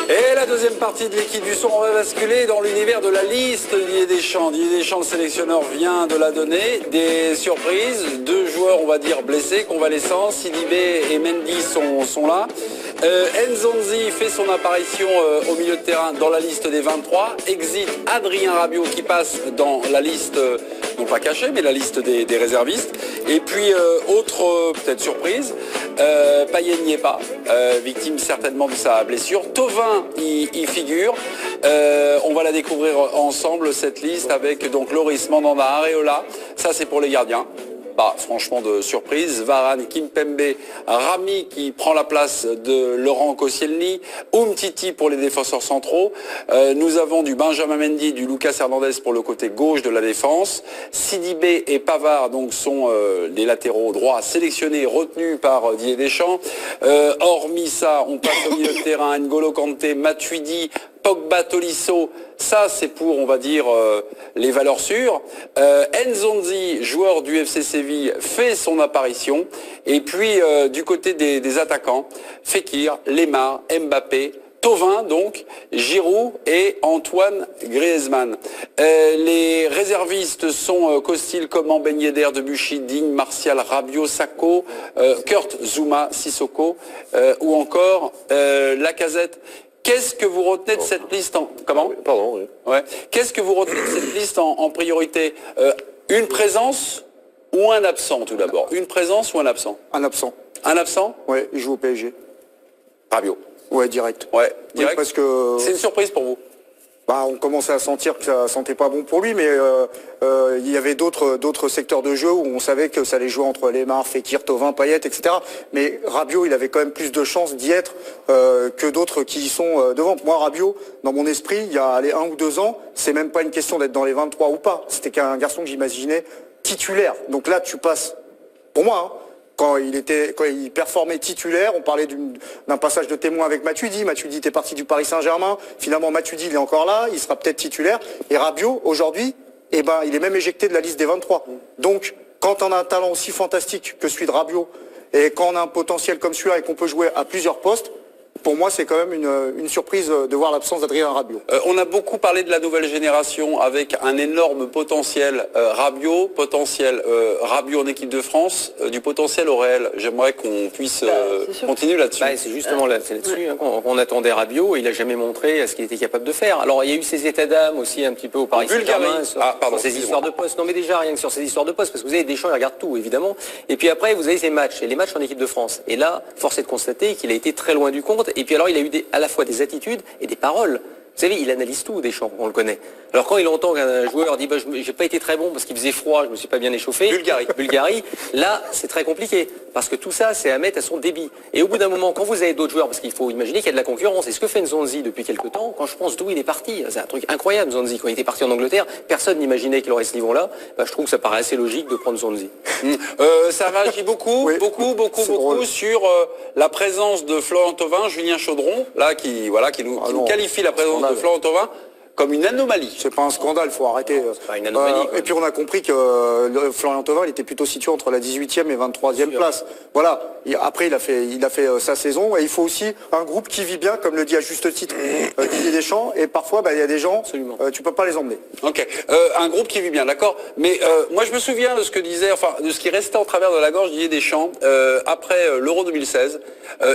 Et la deuxième partie de l'équipe du son, on va basculer dans l'univers de la liste Didier Deschamps. Didier Deschamps, le sélectionneur, vient de la donner. Des surprises, 2 joueurs, on va dire, blessés, convalescents. Sidibé et Mendy sont là. Nzonzi fait son apparition au milieu de terrain dans la liste des 23. Exit Adrien Rabiot qui passe dans la liste, non pas cachée, mais la liste des réservistes. Et puis, autre peut-être surprise, Payet n'y est pas, victime certainement de sa blessure. Thauvin y figure. On va la découvrir ensemble, cette liste, avec donc Loris, Mandanda, Areola. Ça, c'est pour les gardiens. Bah, franchement, de surprise. Varane, Kimpembe, Rami qui prend la place de Laurent Koscielny, Umtiti pour les défenseurs centraux. Nous avons du Benjamin Mendy, du Lucas Hernandez pour le côté gauche de la défense. Sidibé et Pavard donc sont les latéraux droits sélectionnés, retenus par Didier Deschamps. Hormis ça, on passe au milieu de terrain, N'Golo Kanté, Matuidi, Pogba, Tolisso, ça c'est pour, on va dire, les valeurs sûres. Nzonzi, joueur du FC Séville, fait son apparition. Et puis, du côté des attaquants, Fekir, Lemar, Mbappé, Thauvin, donc, Giroud et Antoine Griezmann. Les réservistes sont Costil, Coman, Ben Yedder, Debuchy, Digne, Martial, Rabiot, Sakho, Kurt Zouma, Sissoko ou encore Lacazette. Qu'est-ce que vous retenez de cette liste en... Comment ? Pardon, oui. Ouais. Qu'est-ce que vous retenez de cette liste en priorité ? Une présence ou un absent, tout d'abord ? Une présence ou un absent ? Un absent. Un absent ? Ouais, il joue au PSG. Rabiot. Ouais, direct. Ouais, direct. Oui, parce que... C'est une surprise pour vous ? Bah, on commençait à sentir que ça sentait pas bon pour lui, mais il y avait d'autres secteurs de jeu où on savait que ça allait jouer entre Lemar, Fekir, Thauvin, Payet, etc. Mais Rabiot, il avait quand même plus de chances d'y être que d'autres qui y sont devant. Moi, Rabiot, dans mon esprit, il y a 1 ou 2 ans, c'est même pas une question d'être dans les 23 ou pas. C'était qu'un garçon que j'imaginais titulaire. Donc là, tu passes, pour moi, hein, quand il performait titulaire, on parlait d'un passage de témoin avec Matuidi. Matuidi était parti du Paris Saint-Germain. Finalement, Matuidi, il est encore là. Il sera peut-être titulaire. Et Rabiot, aujourd'hui, il est même éjecté de la liste des 23. Donc, quand on a un talent aussi fantastique que celui de Rabiot, et quand on a un potentiel comme celui-là et qu'on peut jouer à plusieurs postes, pour moi, c'est quand même une surprise de voir l'absence d'Adrien Rabiot. On a beaucoup parlé de la nouvelle génération avec un énorme potentiel Rabiot, Rabiot en équipe de France, du potentiel au réel. J'aimerais qu'on puisse continuer là-dessus. C'est justement là-dessus hein, qu'on attendait Rabiot. Il n'a jamais montré ce qu'il était capable de faire. Alors, il y a eu ses états d'âme aussi un petit peu au Paris Saint-Germain sur ses histoires de poste. Non, mais déjà, rien que sur ses histoires de poste, parce que vous avez Deschamps, il regarde tout, évidemment. Et puis après, vous avez ses matchs, et les matchs en équipe de France. Et là, force est de constater qu'il a été très loin du compte. Et puis alors, il a eu à la fois des attitudes et des paroles. Vous savez, il analyse tout, Deschamps, on le connaît. Alors quand il entend qu'un joueur dit j'ai pas été très bon parce qu'il faisait froid, je me suis pas bien échauffé. Bulgarie. Là, c'est très compliqué. Parce que tout ça, c'est à mettre à son débit. Et au bout d'un moment, quand vous avez d'autres joueurs, parce qu'il faut imaginer qu'il y a de la concurrence, et ce que fait Nzonzi depuis quelques temps, quand je pense d'où il est parti, c'est un truc incroyable, Nzonzi. Quand il était parti en Angleterre, personne n'imaginait qu'il aurait ce niveau-là. Je trouve que ça paraît assez logique de prendre Nzonzi. Ça réagit beaucoup, oui. beaucoup sur la présence de Florent Thauvin, Julien Chaudron, là, qui nous qualifie la présence de Florent Thauvin comme une anomalie. C'est pas un scandale, faut arrêter. C'est pas une anomalie. Et puis on a compris que Florian Thauvin, il était plutôt situé entre la 18e et 23e place. Voilà. Après, il a fait sa saison. Et il faut aussi un groupe qui vit bien, comme le dit à juste titre Didier Deschamps. Et parfois, il y a des gens, tu peux pas les emmener. Ok. Un groupe qui vit bien, d'accord. Mais moi, je me souviens de ce que disait, de ce qui restait en travers de la gorge Didier Deschamps après l'Euro 2016.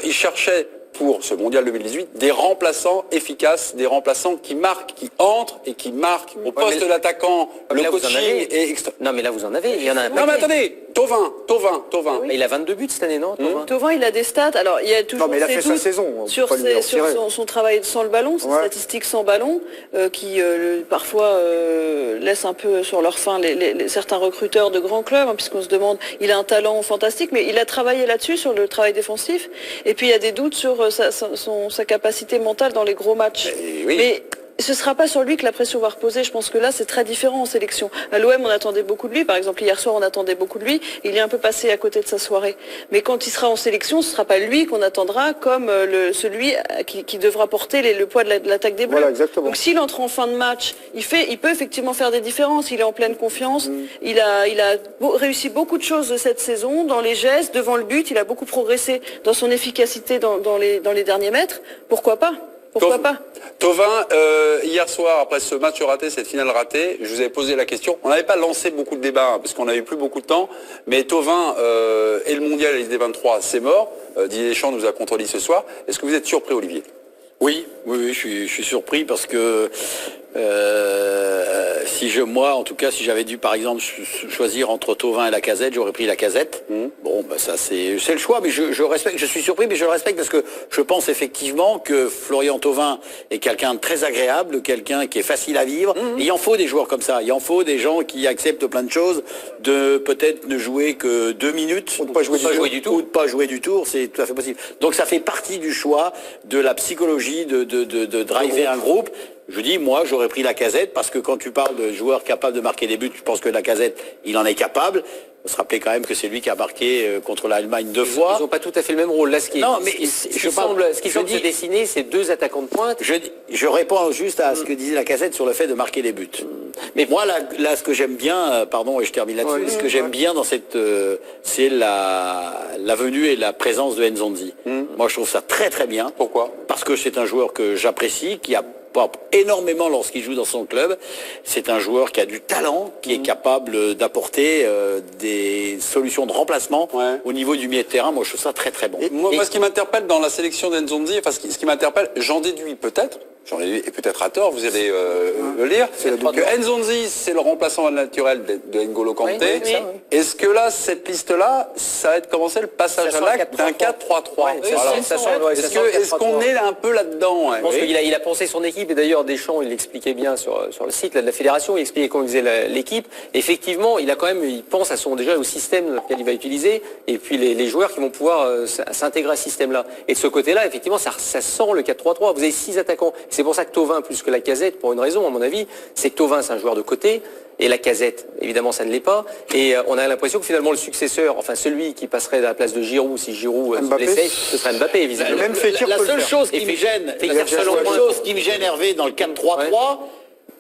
Il cherchait pour ce mondial 2018, des remplaçants efficaces, des remplaçants qui marquent, qui entrent et qui marquent. Au poste d'attaquant, le coaching est extra... Non mais là vous en avez, il y en a un Non mais attendez, Thauvin. Oui. Il a 22 buts cette année, non Thauvin, il a des stats, alors il y a toujours il a fait sa saison sur son travail sans le ballon, ses statistiques sans ballon, qui parfois laissent un peu sur leur faim certains recruteurs de grands clubs, puisqu'on se demande, il a un talent fantastique, mais il a travaillé là-dessus, sur le travail défensif, et puis il y a des doutes sur sa capacité mentale dans les gros matchs. Mais ce ne sera pas sur lui que la pression va reposer. Je pense que là, c'est très différent en sélection. À l'OM, on attendait beaucoup de lui. Par exemple, hier soir, on attendait beaucoup de lui. Il est un peu passé à côté de sa soirée. Mais quand il sera en sélection, ce ne sera pas lui qu'on attendra comme celui qui devra porter le poids de l'attaque des Bleus. Voilà, exactement. Donc s'il entre en fin de match, il peut effectivement faire des différences. Il est en pleine confiance. Il a réussi beaucoup de choses cette saison, dans les gestes, devant le but. Il a beaucoup progressé dans son efficacité dans les derniers mètres. Pourquoi pas ? Pourquoi pas? Thauvin, hier soir, après ce match raté, cette finale ratée, je vous avais posé la question. On n'avait pas lancé beaucoup de débats, parce qu'on n'avait plus beaucoup de temps. Mais Thauvin et le mondial et les D23, c'est mort. Didier Deschamps nous a contredit ce soir. Est-ce que vous êtes surpris, Olivier? Oui, je suis surpris parce que moi, en tout cas, si j'avais dû, par exemple, choisir entre Thauvin et Lacazette, j'aurais pris Lacazette. Bon, bah, ça c'est le choix, mais je respecte, je suis surpris, mais je le respecte parce que je pense effectivement que Florian Thauvin est quelqu'un de très agréable, quelqu'un qui est facile à vivre. Et il en faut des joueurs comme ça. Il en faut des gens qui acceptent plein de choses, de peut-être ne jouer que 2 minutes, ou de pas jouer du tout, ou de pas jouer du tout, c'est tout à fait possible. Donc ça fait partie du choix de la psychologie de driver un groupe. Je dis, moi, j'aurais pris Lacazette parce que quand tu parles de joueurs capables de marquer des buts, je pense que Lacazette, il en est capable. Il faut se rappeler quand même que c'est lui qui a marqué contre l'Allemagne 2 fois. Ils n'ont pas tout à fait le même rôle. Là, ce qui semble se dessiner, c'est 2 attaquants de pointe. Je réponds juste à ce que disait Lacazette sur le fait de marquer des buts. Mais moi, là, ce que j'aime bien, pardon, et je termine là-dessus, ce que j'aime bien dans cette, c'est la venue et la présence de Nzonzi. Moi, je trouve ça très très bien. Pourquoi? Parce que c'est un joueur que j'apprécie, qui a pas énormément lorsqu'il joue dans son club. C'est un joueur qui a du talent, qui est capable d'apporter des solutions de remplacement au niveau du milieu de terrain. Moi, je trouve ça très très bon. Moi, ce qui m'interpelle dans la sélection d'Nzonzi, enfin, ce qui m'interpelle, j'en déduis peut-être, et peut-être à tort, vous allez le lire, que Nzonzi, c'est le remplaçant naturel de N'Golo Kanté. Oui. Est-ce que là, cette liste-là, ça va être commencé le passage à l'acte d'un 4-3-3? Est-ce qu'on est un peu là-dedans? Je pense qu'il a pensé son équipe, et d'ailleurs Deschamps, il l'expliquait bien sur le site là, de la fédération, il expliquait comment il faisait l'équipe. Effectivement, il pense déjà au système qu'il va utiliser, et puis les joueurs qui vont pouvoir s'intégrer à ce système-là. Et de ce côté-là, effectivement, ça sent le 4-3-3. Vous avez 6 attaquants. C'est pour ça que Thauvin, plus que Lacazette, pour une raison, à mon avis, c'est que Thauvin, c'est un joueur de côté, et Lacazette, évidemment, ça ne l'est pas. Et on a l'impression que finalement, le successeur, enfin celui qui passerait à la place de Giroud, si Giroud se blessait, ce serait Mbappé, évidemment. La seule chose qui me gêne, Hervé, dans le 4-3-3,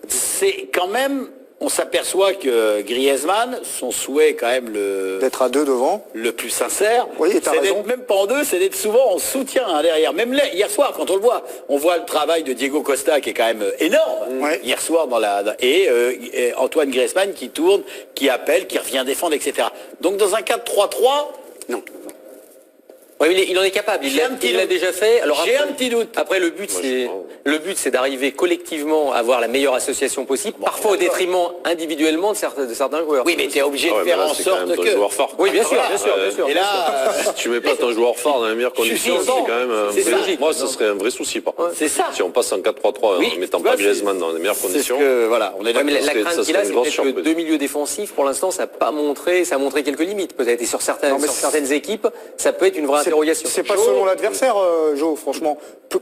c'est quand même... On s'aperçoit que Griezmann, son souhait quand même d'être à 2 devant, le plus sincère, oui, c'est d'être même pas en 2, c'est d'être souvent en soutien derrière. Même là, hier soir, quand on voit le travail de Diego Costa qui est quand même énorme. Hier soir et Antoine Griezmann qui tourne, qui appelle, qui revient défendre, etc. Donc dans un 4-3-3, non. Oui, il en est capable, il l'a déjà fait. Alors j'ai un petit doute. Après, le but, c'est d'arriver collectivement à avoir la meilleure association possible, parfois au détriment individuellement de certains joueurs. Oui, mais tu es obligé de faire en sorte que... joueur fort. Oui, bien sûr, bien sûr. Et là, si tu mets pas ton joueur fort dans les meilleures conditions, c'est quand même un vrai... Moi, ce serait un vrai souci, par contre. C'est ça. Si on passe en 4-3-3 en mettant pas Griezmann dans les meilleures conditions... Voilà, on est d'accord. Mais la crainte qu'il a, c'est peut-être que 2 milieux défensifs, pour l'instant, ça a montré quelques limites, peut-être. Et sur certaines équipes, ça peut être une vraie interrogation. C'est pas selon l'adversaire, Jo, franchement.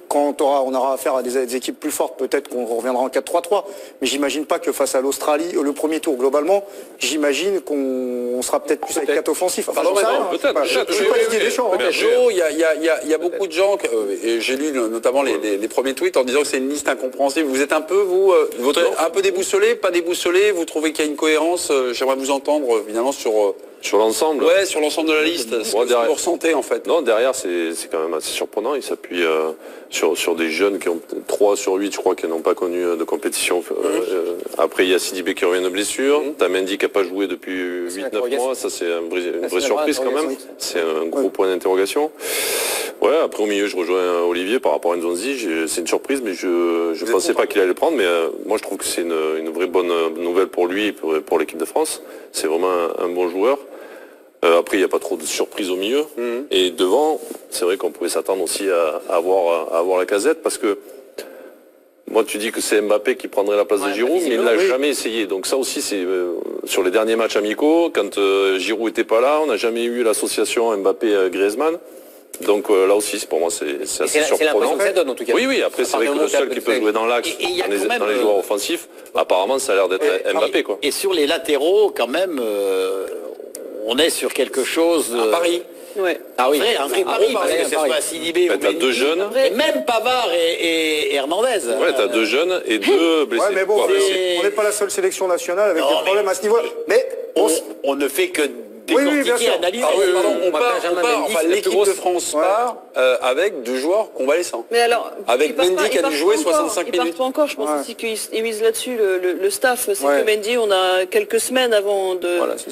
Quand on aura affaire à des équipes plus fortes, peut-être qu'on reviendra en 4-3-3. Mais j'imagine pas que face à l'Australie, le premier tour, globalement, j'imagine qu'on sera peut-être plus avec 4 offensifs. Enfin, peut-être. Je suis pas Didier Deschamps. Jo, il y a beaucoup de gens, et j'ai lu notamment les premiers tweets en disant que c'est une liste incompréhensible. Vous êtes un peu, un peu déboussolé, pas déboussolé. Vous trouvez qu'il y a une cohérence? J'aimerais vous entendre, évidemment, sur l'ensemble. Ouais, sur l'ensemble de la liste. Ce que vous ressentez, en fait. Non, derrière, c'est quand même assez surprenant. Il s'appuie sur des jeunes qui ont 3 sur 8, je crois, qui n'ont pas connu de compétition. Après, il y a Sidibé qui revient de blessure. T'as Mendy qui n'a pas joué depuis 8-9 mois. Ça, c'est une vraie surprise quand même. C'est un gros point d'interrogation. Ouais, après, au milieu, je rejoins Olivier par rapport à Nzonzi. C'est une surprise, mais je ne pensais pas qu'il allait le prendre. Mais moi, je trouve que c'est une vraie bonne nouvelle pour lui et pour l'équipe de France. C'est vraiment un bon joueur. Après, il n'y a pas trop de surprises au milieu. Et devant, c'est vrai qu'on pouvait s'attendre aussi à avoir Lacazette, parce que moi, tu dis que c'est Mbappé qui prendrait la place de Giroud, mais il ne l'a jamais essayé. Donc ça aussi, c'est sur les derniers matchs amicaux, quand Giroud n'était pas là, on n'a jamais eu l'association Mbappé-Griezmann. Donc là aussi, pour moi, c'est assez surprenant. C'est l'impression que ça donne, en tout cas. Oui, après, c'est vrai que le seul qui peut jouer dans l'axe, dans les joueurs offensifs, apparemment, ça a l'air d'être Mbappé, quoi. Et sur les latéraux, quand même... on est sur quelque chose... À Paris. Ouais. Un vrai Paris, parce que ce soit Sidibé ou t'as 2 jeunes. Et même Pavard et Hernandez. Ouais, t'as 2 jeunes et 2 blessés. Ouais, mais bon, on n'est pas la seule sélection nationale avec des problèmes à ce niveau-là. Mais on ne fait que décortiquer, analyser. L'équipe de France part avec 2 joueurs convalescents. Mais alors, avec Mendy qui a dû jouer 65 minutes. Il part pas encore, je pense aussi qu'ils misent là-dessus, le staff. C'est que Mendy, on a quelques semaines avant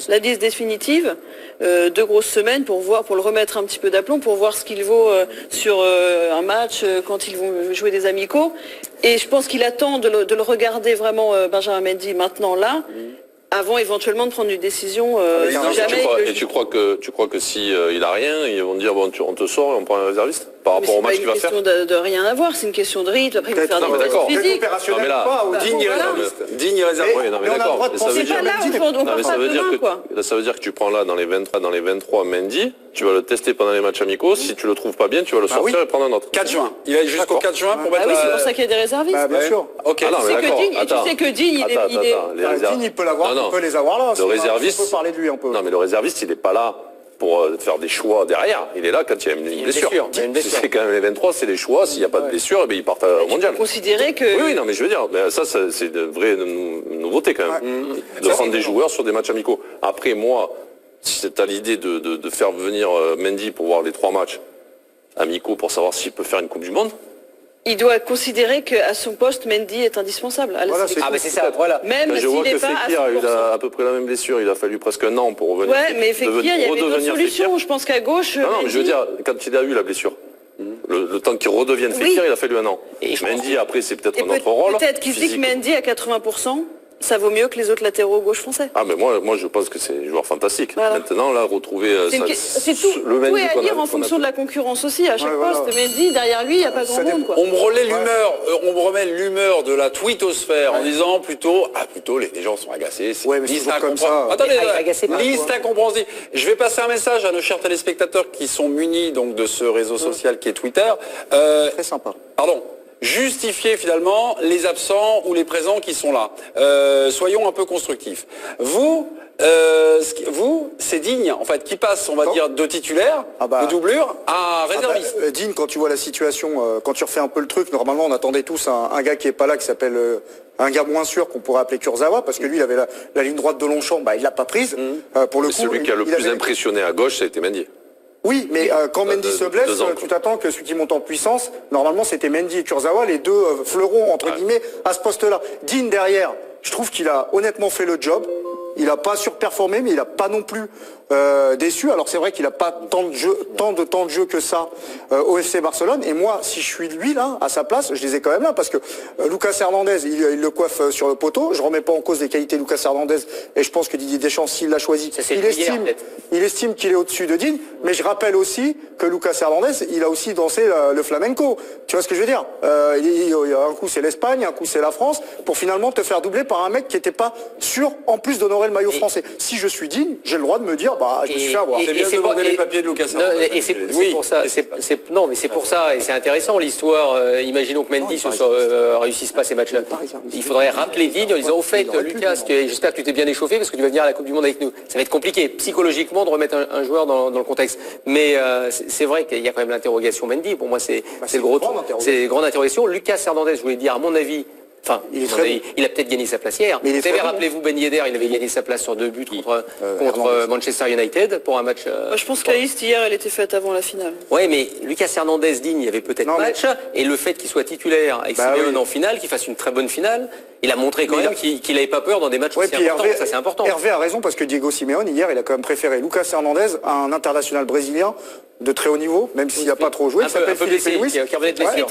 la liste définitive, 2 grosses semaines pour le remettre un petit peu d'aplomb, pour voir ce qu'il vaut sur un match quand ils vont jouer des amicaux. Et je pense qu'il attend de le regarder vraiment, Benjamin Mendy, maintenant là, avant éventuellement de prendre une décision. Tu crois que si il a rien, ils vont dire bon, on te sort et on prend un réserviste par rapport au match qu'il va faire. C'est une question de rien à voir, c'est une question de rythme. Après, il faut faire des tests physiques. Digne réserve. Oui, non mais d'accord. Ça veut dire que tu prends là dans les 23 Mendy, tu vas le tester pendant les matchs amicaux. Si tu le trouves pas bien, tu vas le sortir et prendre un autre. 4 juin. Il va jusqu'au 4 juin pour mettre. Ah oui, c'est pour ça qu'il y a des réservistes. Bien sûr. Ok. Tu sais que Digne, il peut l'avoir, on peut les avoir là. Le réserviste, on peut parler de lui un peu. Non mais le réserviste, il n'est pas là pour faire des choix derrière. Il est là quand il y a une blessure. C'est quand même les 23, c'est les choix. S'il n'y a pas de blessure, ils partent au mondial. Considérer que... Oui, non mais je veux dire, ça c'est une vraie nouveauté quand même. De prendre des joueurs sur des matchs amicaux. Après moi, si tu as l'idée de faire venir Mendy pour voir les 3 matchs amicaux pour savoir s'il peut faire une Coupe du Monde, il doit considérer qu'à son poste, Mendy est indispensable. C'est ça, voilà. Même je vois que Fekir a eu à peu près la même blessure. Il a fallu presque un an pour revenir. Ouais, mais Fekir, il y avait d'autres solutions. Je pense qu'à gauche... Non, mais je veux dire, quand il a eu la blessure, le temps qu'il redevienne Fekir, il a fallu un an. Et Mendy, après, c'est peut-être un autre rôle. Peut-être qu'il se dit que Mendy à 80%, ça vaut mieux que les autres latéraux gauche français. Ah mais moi je pense que c'est un joueur fantastique. Voilà. Maintenant là retrouver c'est tout est à dire en fonction de la concurrence aussi. À chaque poste, Mendy derrière lui il n'y a pas grand monde. On me remet l'humeur de la twittosphère en disant plutôt les gens sont agacés. C'est comme ça. Attendez, liste incompréhensible. Je vais passer un message à nos chers téléspectateurs qui sont munis donc de ce réseau social qui est Twitter. Très sympa. Pardon. Justifier finalement les absents ou les présents qui sont là. Soyons un peu constructifs. Vous, c'est Digne, en fait, qui passe, on va dire, de titulaire, de doublure, à réserviste. Digne, quand tu vois la situation, quand tu refais un peu le truc, normalement on attendait tous un gars qui est pas là, qui s'appelle un gars moins sûr qu'on pourrait appeler Kurzawa, parce que lui il avait la ligne droite de Longchamp, il l'a pas prise. Pour le coup, celui qui a le plus impressionné à gauche, ça a été Mendy. Oui, mais quand Mendy se blesse, tu t'attends que celui qui monte en puissance, normalement c'était Mendy et Kurzawa, les 2 fleurons, entre guillemets, à ce poste-là. Digne derrière, je trouve qu'il a honnêtement fait le job. Il n'a pas surperformé, mais il n'a pas non plus déçu. Alors c'est vrai qu'il n'a pas tant de temps de jeu que ça au FC Barcelone. Et moi, si je suis lui là, à sa place, je les ai quand même là, parce que Lucas Hernandez, il le coiffe sur le poteau. Je remets pas en cause les qualités de Lucas Hernandez, et je pense que Didier Deschamps, s'il l'a choisi, il estime qu'il est au-dessus de Digne. Mais je rappelle aussi que Lucas Hernandez, il a aussi dansé le flamenco. Tu vois ce que je veux dire? Un coup c'est l'Espagne, un coup c'est la France, pour finalement te faire doubler par un mec qui n'était pas sûr, en plus d'honorer le maillot français. Si je suis Digne, j'ai le droit de me dire, je me suis fait avoir. C'est bien de demander les papiers de Lucas Hernandez. Et c'est pour ça. Non, mais c'est pour ça, et c'est intéressant l'histoire. Imaginons que Mendy réussisse pas ces matchs-là. Il faudrait rappeler Digne en disant, au fait, Lucas, j'espère que tu t'es bien échauffé parce que tu vas venir à la Coupe du Monde avec nous. Ça va être compliqué psychologiquement de remettre un joueur dans le contexte. Mais c'est vrai qu'il y a quand même l'interrogation Mendy. Pour moi, c'est le gros truc. C'est une grande interrogation. Lucas Hernandez, je voulais dire, à mon avis, enfin, il a peut-être gagné sa place hier. Mais rappelez-vous, Ben Yedder, il avait gagné sa place sur 2 buts contre Manchester United pour un match. Je pense que la liste hier, elle était faite avant la finale. Oui, mais Lucas Hernandez Digne, il y avait peut-être match. Et le fait qu'il soit titulaire avec Simeone en finale, qu'il fasse une très bonne finale, il a montré quand même qu'il n'avait pas peur dans des matchs aussi importants. Ça, c'est important. Hervé a raison, parce que Diego Simeone, hier, il a quand même préféré Lucas Hernandez à un international brésilien de très haut niveau, même s'il n'a pas trop joué. Un peu blessé, qui revenait de blessure.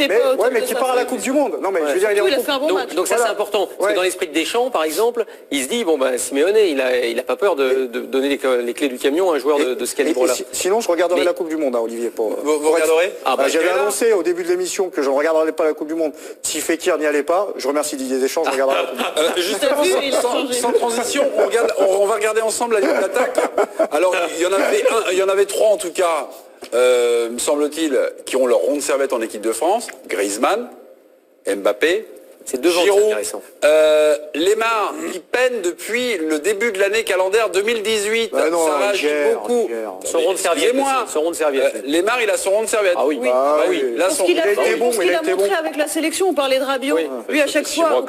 Mais qui part à la Coupe du Monde. Non, mais je veux dire, il a fait un bon match. Donc ça, c'est important. Parce que dans l'esprit de Deschamps, par exemple, il se dit, Simeone, il a pas peur de donner les clés du camion à un joueur de ce calibre-là. Sinon, je regarderai la Coupe du Monde, Olivier. Vous regarderez? J'avais annoncé au début de l'émission que je ne regarderais pas la Coupe du Monde. Si Fekir n'y allait pas, je remercie Didier Deschamps, je regarderai la Coupe du Monde. Justement, sans transition, on va regarder ensemble la ligne d'attaque. Alors, il y en avait 3 en tout cas, me semble-t-il, qui ont leur ronde serviette en équipe de France. Griezmann, Mbappé, C'est devant, c'est intéressant. Lemar qui peine depuis le début de l'année calendaire 2018. Bah non, ça réagit beaucoup. Son rond de serviette. Son rond de serviette. Lemar, il a son rond de serviette. Ah oui. Là, il a montré avec la sélection. On parlait de Rabiot. Lui, à chaque fois,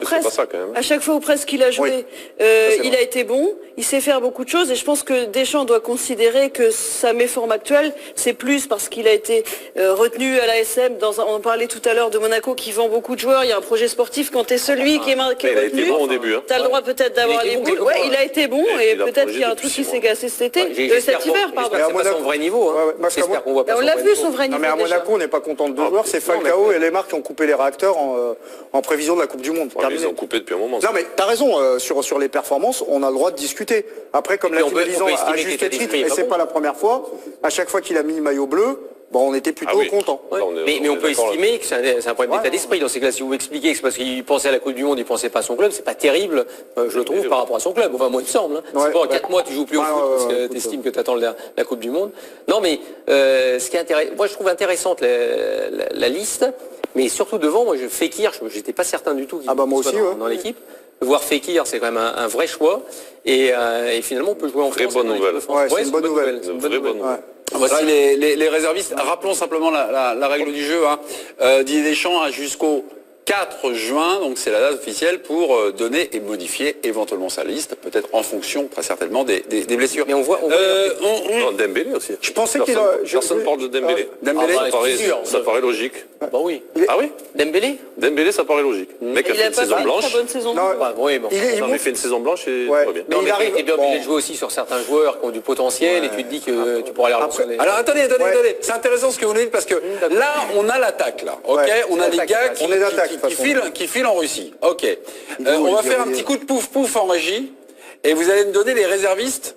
ou presque qu'il a joué, il a été bon. Il sait faire beaucoup de choses. Et je pense que Deschamps doit considérer que sa méforme actuelle, c'est plus parce qu'il a été retenu à l'ASM. On parlait tout à l'heure de Monaco qui vend beaucoup de joueurs. Il y a un projet sportif. Quand tu es celui qui est retenu, il a été bon au début. Tu as le droit peut-être d'avoir les boules. Ouais, il a été bon et peut-être qu'il y a un truc qui s'est cassé cet hiver, pardon. C'est pas son vrai niveau. J'espère qu'on voit pas. On l'a vu son vrai niveau. Mais à Monaco, on n'est pas content de deux joueurs. C'est Falcao et Lemar qui ont coupé les réacteurs en prévision de la Coupe du Monde. Ils ont coupé depuis un moment. Non, mais tu as raison. Sur les performances, on a le droit de discuter. Après, comme l'a dit Mélisande à juste titre, et c'est pas la première fois, à chaque fois qu'il a mis maillot bleu, on était plutôt contents. Mais on peut estimer que c'est un problème d'état d'esprit. Dans ces cas-là, si vous expliquez que c'est parce qu'il pensait à la Coupe du Monde, il pensait pas à son club, c'est pas terrible, je le trouve, par rapport à son club. Enfin, moi, il me semble. C'est pas en 4 mois, tu joues plus au foot parce que tu estimes que tu attends la Coupe du Monde. Non, mais ce qui est intéressant, moi, je trouve intéressante la liste, mais surtout devant, moi, Fekir, j'étais pas certain du tout qu'il soit dans l'équipe. Voir Fekir, c'est quand même un vrai choix. Et finalement, on peut jouer en France. Très bonne nouvelle. C'est une bonne nouvelle. Une vraie bonne nouvelle. Voici les réservistes. Rappelons simplement la règle du jeu. Didier Deschamps a jusqu'au 4 juin, donc c'est la date officielle pour donner et modifier éventuellement sa liste, peut-être en fonction très certainement des blessures. Mais on voit Dembélé aussi. Je pensais qu'il personne parle de Dembélé. Dembélé, ça paraît logique. Bah oui. Ah oui. Dembélé, ça paraît logique. Le mec a fait une saison blanche. Il fait une saison blanche et tout va bien. Mais il arrive. Et bien obligé de jouer aussi sur certains joueurs qui ont du potentiel et tu te dis que tu pourras les relancer. Alors attendez. C'est intéressant ce que vous nous dites parce que là on a l'attaque là. Ok. On a les gars qui filent en Russie. Ok. On va faire un petit coup de pouf en régie et vous allez me donner les réservistes.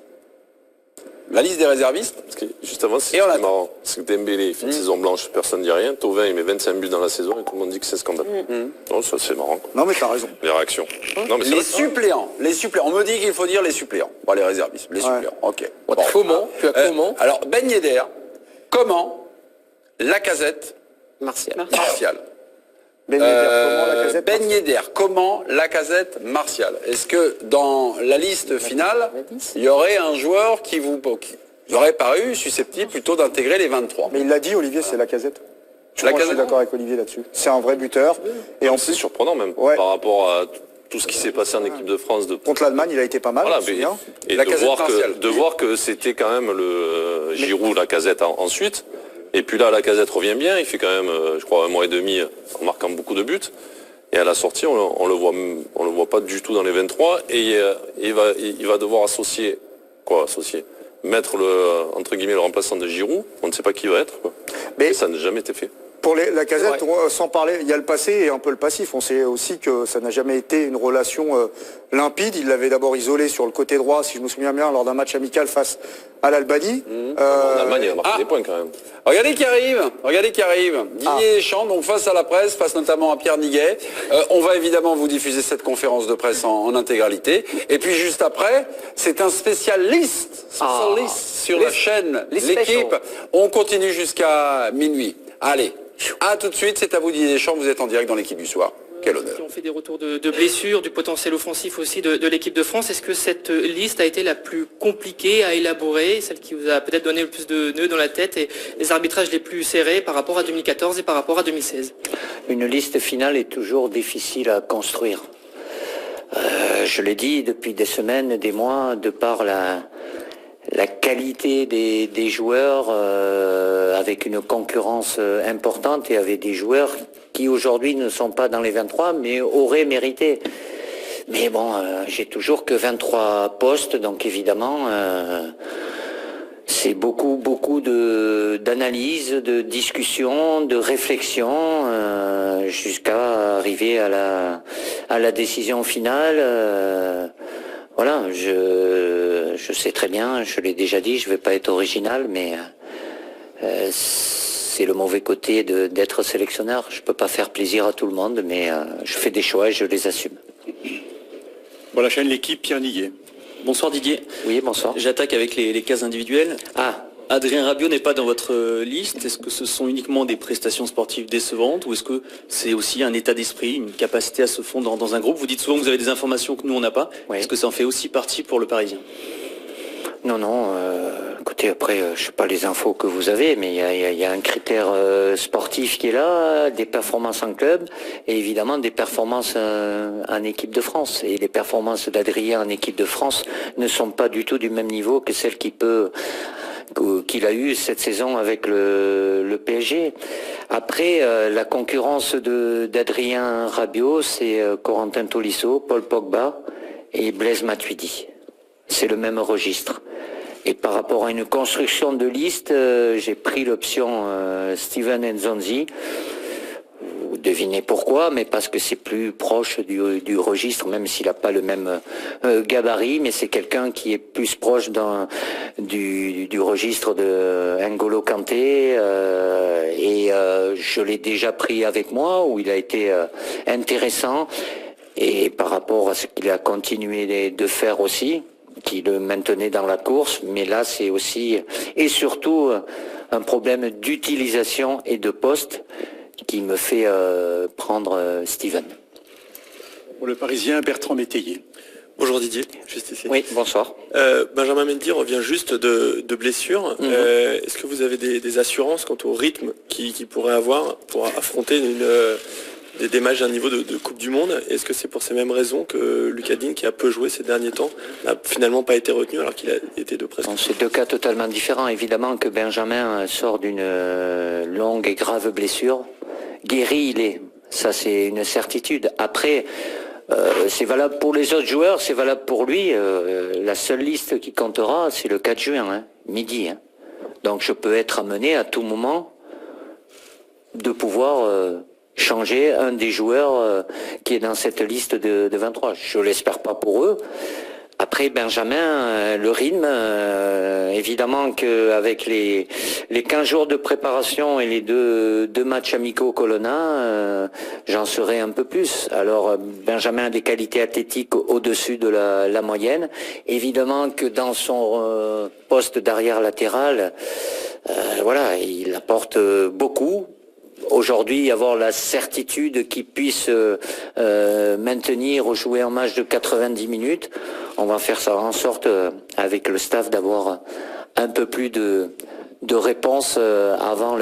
La liste des réservistes. Parce que juste avant, c'est marrant. C'est que Dembélé fait une saison blanche, personne ne dit rien. Thauvin, il met 25 buts dans la saison et tout le monde dit que c'est scandaleux. Non, ça c'est marrant. Non, mais t'as raison. Les réactions. Non, mais les suppléants. On me dit qu'il faut dire les suppléants. Bon, les réservistes. Les suppléants. Ok. Comment alors, Ben Yedder, comment Lacazette, Martial. Ben Yedder, comment Lacazette, Martial. Est-ce que dans la liste finale, il y aurait un joueur qui vous aurait paru susceptible plutôt d'intégrer les 23? Mais il l'a dit, Olivier, c'est Lacazette. Je suis d'accord avec Olivier là-dessus. C'est un vrai buteur. Et en plus, c'est surprenant même par rapport à tout ce qui s'est passé en équipe de France. Contre l'Allemagne, il a été pas mal. Voilà, et de voir que c'était quand même le Giroud, Lacazette ensuite. Et puis là, Lacazette revient bien, il fait quand même, je crois, 1 mois et demi en marquant beaucoup de buts. Et à la sortie, on le voit pas du tout dans les 23. Et il va devoir mettre entre guillemets le remplaçant de Giroud. On ne sait pas qui va être. Mais ça n'a jamais été fait. Pour Lacazette, sans parler, il y a le passé et un peu le passif. On sait aussi que ça n'a jamais été une relation limpide. Il l'avait d'abord isolé sur le côté droit, si je me souviens bien, lors d'un match amical face à l'Albanie. En Allemagne, il a marqué des points quand même. Regardez qui arrive. Didier Deschamps, donc face à la presse, face notamment à Pierre Niguet. On va évidemment vous diffuser cette conférence de presse en intégralité. Et puis juste après, c'est un spécialiste sur la chaîne L'équipe. On continue jusqu'à minuit. Allez. À tout de suite, c'est à vous Didier Deschamps, vous êtes en direct dans l'équipe du soir. Quel honneur. On fait des retours de blessures, du potentiel offensif aussi de l'équipe de France. Est-ce que cette liste a été la plus compliquée à élaborer, celle qui vous a peut-être donné le plus de nœuds dans la tête et les arbitrages les plus serrés par rapport à 2014 et par rapport à 2016? Une liste finale est toujours difficile à construire. Je l'ai dit depuis des semaines, des mois, de par la qualité des joueurs, avec une concurrence importante et avec des joueurs qui aujourd'hui ne sont pas dans les 23 mais auraient mérité. Mais bon, j'ai toujours que 23 postes, donc évidemment c'est beaucoup d'analyse, de discussion, de réflexion jusqu'à arriver à la décision finale. Voilà, je sais très bien, je l'ai déjà dit, je ne vais pas être original, mais c'est le mauvais côté d'être sélectionneur. Je ne peux pas faire plaisir à tout le monde, mais je fais des choix et je les assume. Bon, la chaîne L'équipe, Pierre Niguet. Bonsoir Didier. Oui, bonsoir. J'attaque avec les cases individuelles. Adrien Rabiot n'est pas dans votre liste. Est-ce que ce sont uniquement des prestations sportives décevantes ou est-ce que c'est aussi un état d'esprit, une capacité à se fondre dans un groupe? Vous dites souvent que vous avez des informations que nous on n'a pas. Oui. Est-ce que ça en fait aussi partie pour le Parisien? Non. Écoutez, après, je sais pas les infos que vous avez, mais il y a un critère sportif qui est là, des performances en club et évidemment des performances en équipe de France. Et les performances d'Adrien en équipe de France ne sont pas du tout du même niveau que celles qu'il a eu cette saison avec le PSG. Après, la concurrence d'Adrien Rabiot, c'est Corentin Tolisso, Paul Pogba et Blaise Matuidi. C'est le même registre. Et par rapport à une construction de liste, j'ai pris l'option Steven Nzonzi. Vous devinez pourquoi, mais parce que c'est plus proche du registre, même s'il n'a pas le même gabarit, mais c'est quelqu'un qui est plus proche du registre de N'Golo Kanté. Et je l'ai déjà pris avec moi, où il a été intéressant. Et par rapport à ce qu'il a continué de faire aussi, qui le maintenait dans la course, mais là c'est aussi et surtout un problème d'utilisation et de poste qui me fait prendre Steven. Pour le Parisien, Bertrand Métayer. Bonjour Didier, juste ici. Oui, bonsoir. Benjamin Mendy revient juste de blessure. Est-ce que vous avez des assurances quant au rythme qu'il pourrait avoir pour affronter des matchs d'un niveau de Coupe du Monde? Est-ce que c'est pour ces mêmes raisons que Lucas Digne, qui a peu joué ces derniers temps, n'a finalement pas été retenu alors qu'il a été de presque? C'est deux cas totalement différents. Évidemment que Benjamin sort d'une longue et grave blessure. Guéri, il est. Ça, c'est une certitude. Après, c'est valable pour les autres joueurs, c'est valable pour lui. La seule liste qui comptera, c'est le 4 juin, midi. Donc je peux être amené à tout moment de pouvoir changer un des joueurs qui est dans cette liste de 23. Je l'espère pas pour eux. Après Benjamin, le rythme, évidemment qu'avec les 15 jours de préparation et les deux matchs amicaux Colonna, j'en serai un peu plus. Alors Benjamin a des qualités athlétiques au-dessus de la moyenne. Évidemment que dans son poste d'arrière latéral, voilà, il apporte beaucoup. Aujourd'hui, avoir la certitude qu'il puisse maintenir ou jouer un match de 90 minutes, on va faire ça en sorte avec le staff d'avoir un peu plus de réponses avant